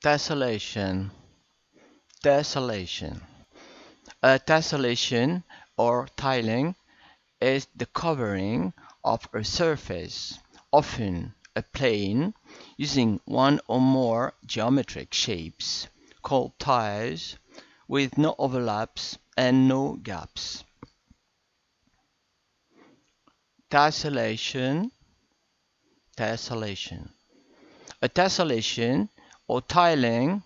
Tessellation. Tessellation. A tessellation or tiling is the covering of a surface, often a plane, using one or more geometric shapes called tiles with no overlaps and no gaps. Tessellation. Tessellation. A tessellation or tiling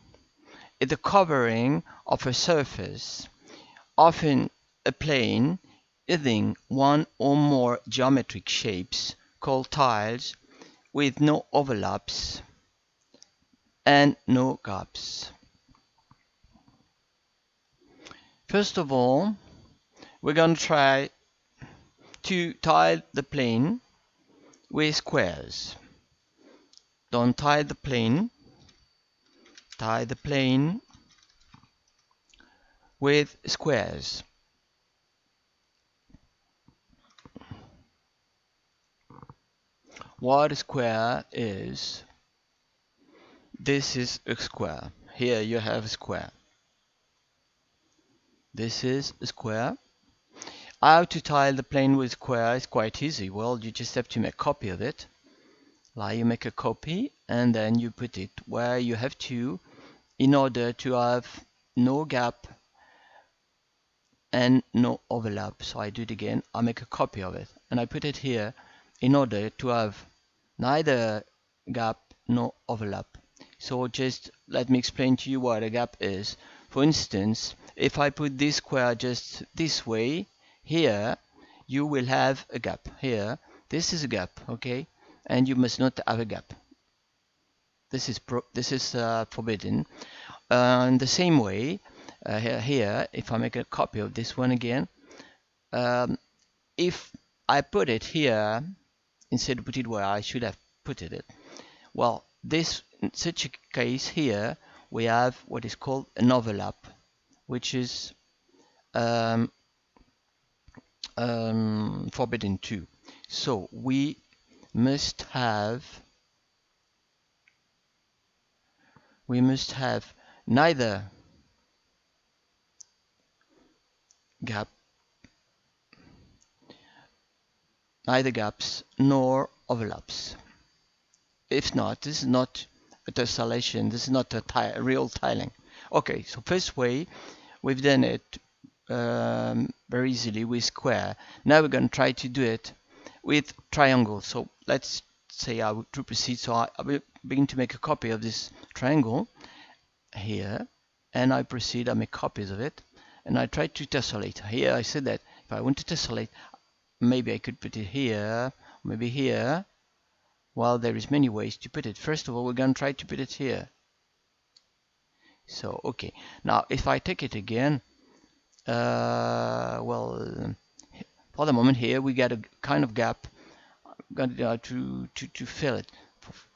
is the covering of a surface, often a plane, using one or more geometric shapes called tiles with no overlaps and no gaps. First of all, we're going to try to tile the plane with squares. Don't tie the plane. Tie the plane with squares. What a square is? This is a square. Here you have a square. This is a square. How to tile the plane with square is quite easy. Well, you just have to make a copy of it. Like you make a copy and then you put it where you have to in order to have no gap and no overlap. So I do it again. I make a copy of it and I put it here in order to have neither gap nor overlap. So just let me explain to you what a gap is. For instance, if I put this square just this way, here you will have a gap. Here, this is a gap, okay? And you must not have a gap. This is forbidden. In the same way, here, if I make a copy of this one again, if I put it here instead of put it where I should have put it, well, this in such a case here we have what is called an overlap, which is forbidden too. So we must have neither gaps nor overlaps. If not, this is not a tessellation, this is not a real tiling. Okay, so first way, we've done it very easily with square. Now we're going to try to do it with triangle. So let's say I would proceed. So I will begin to make a copy of this triangle here, and I proceed, I make copies of it, and I try to tessellate. Here I said that if I want to tessellate, maybe I could put it here, maybe here. Well, there is many ways to put it. First of all, we're going to try to put it here. So, okay. Now, if I take it again, well, for the moment here, we get a kind of gap. I'm going to fill it.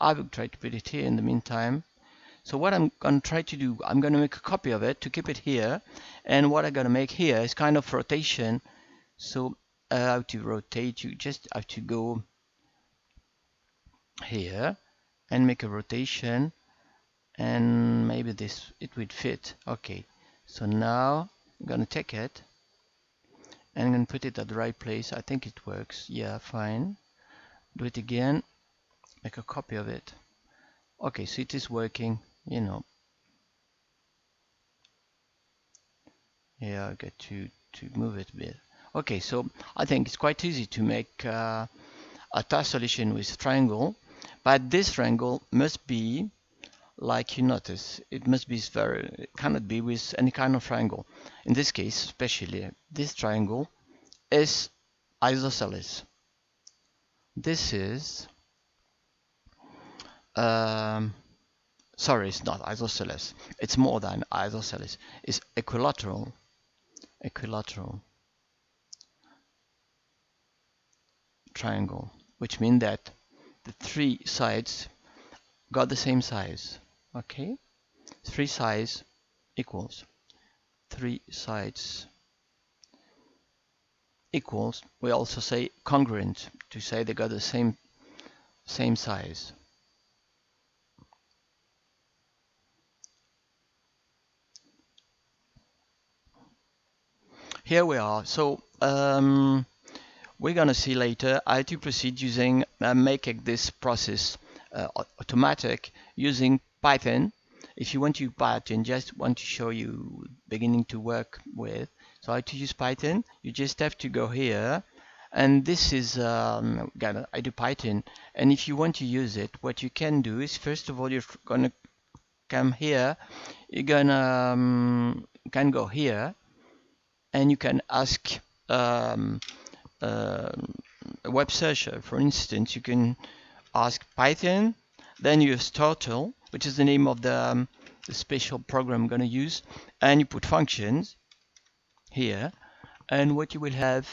I will try to put it here in the meantime. So what I'm going to try to do, I'm going to make a copy of it to keep it here. And what I'm going to make here is kind of rotation. So how to rotate, you just have to go here and make a rotation, and maybe this it would fit. Okay, so now I'm gonna take it and I'm gonna put it at the right place. I think it works. Yeah, fine. Do it again, make a copy of it. Okay, so it is working, you know. Yeah, I got to move it a bit. Okay, so I think it's quite easy to make a tessellation with triangle, but this triangle must be, like you notice, it must be it cannot be with any kind of triangle. In this case, especially, this triangle is isosceles. This is, sorry, it's not isosceles. It's more than isosceles. It's equilateral. Equilateral triangle, which means that the three sides got the same size. Okay, three sides equals three sides equals. We also say congruent to say they got the same size. here we are. So we're gonna see later how to proceed using making this process automatic using Python. If you want to use Python, just want to show you beginning to work with. So how to use Python? You just have to go here, and this is I do Python. And if you want to use it, what you can do is first of all you're gonna come here. You're gonna can go here, and you can ask a web searcher. For instance, you can ask Python, then you use Turtle, which is the name of the special program I'm going to use, and you put functions here, and what you will have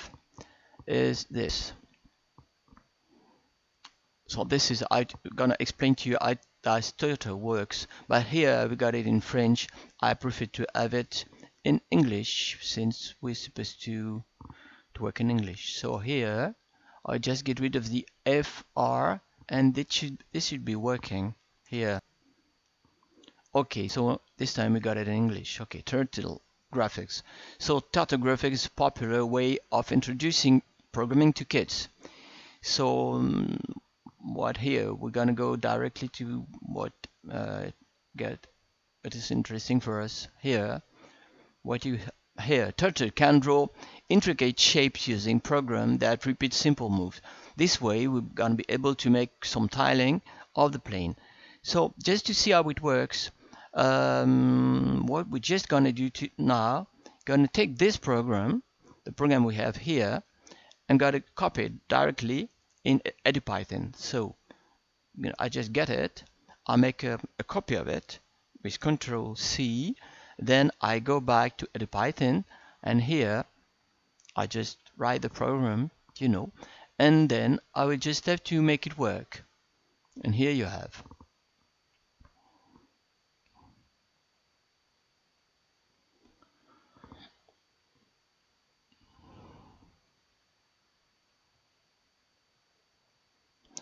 is this. So this is I'm going to explain to you how Turtle works, but here we got it in French. I prefer to have it in English since we're supposed to work in English. So here I just get rid of the FR, and this should be working here. Okay, so this time we got it in English. Okay, Turtle graphics. So Turtle graphics is a popular way of introducing programming to kids. So what here we're gonna go directly to what is interesting for us here. What you here, Turtle can draw intricate shapes using program that repeat simple moves. This way we're gonna be able to make some tiling of the plane. So just to see how it works, what we're just gonna do now, gonna take this program, the program we have here, and gotta copy it directly in EduPython. So I just get it, I make a copy of it with Control C, then I go back to EduPython, and here I just write the program, and then I will just have to make it work. And here you have.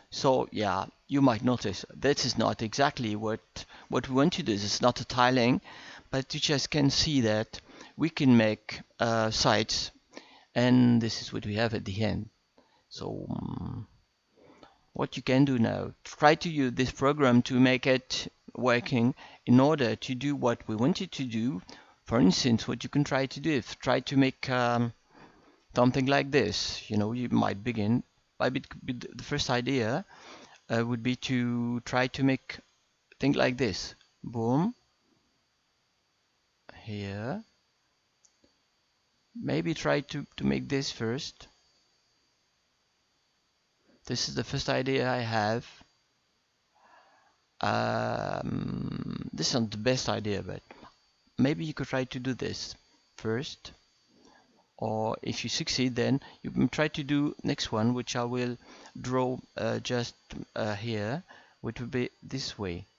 So yeah, you might notice this is not exactly what we want to do. This is not a tiling, but you just can see that we can make sites, and this is what we have at the end. So what you can do now, try to use this program to make it working in order to do what we wanted to do. For instance, what you can try to do is try to make something like this. You might begin by the first idea would be to try to make things like this. Boom. Here. Maybe try to make this first. This is the first idea I have. This isn't the best idea, but maybe you could try to do this first. Or if you succeed, then you can try to do next one, which I will draw just here, which will be this way.